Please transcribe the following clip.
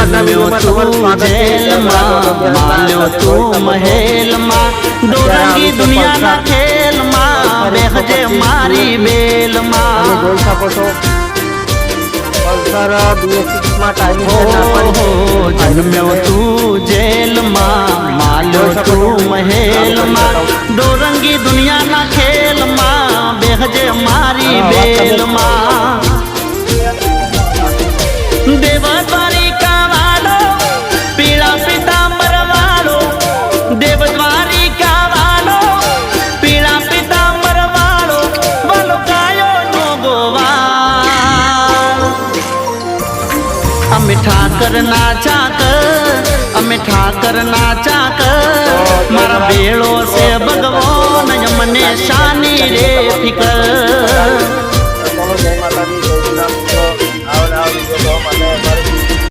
જન્મ્યો તું જેલમાં, માલ્યો તું મહેલમાં, દોરંગી દુનિયાના ખેલમાં, બેહજે મારી બેલમાં. જોઈ શકો છો પલ્સર BS6 માં ટાઈમિંગ જન્મ્યો તું જેલમાં, માલ્યો તું મહેલમાં, દોરંગી દુનિયાના ખેલમાં, બેહજે મારી બેલમાં. દેવ દ્વારિકા વાળો, પીળા પિતાંબર વાળો, દેવ દ્વારિકા વાળો, પીળા પિતાંબર વાળો, વલકાયો નો ગોવાળ. અમે ઠાકરના ચાકર, અમે ઠાકરના ચાકર, મારા બેળો છે ભગવાન, મને શાની રે ફિકર. જય માતાજી, જય શ્રી રામ.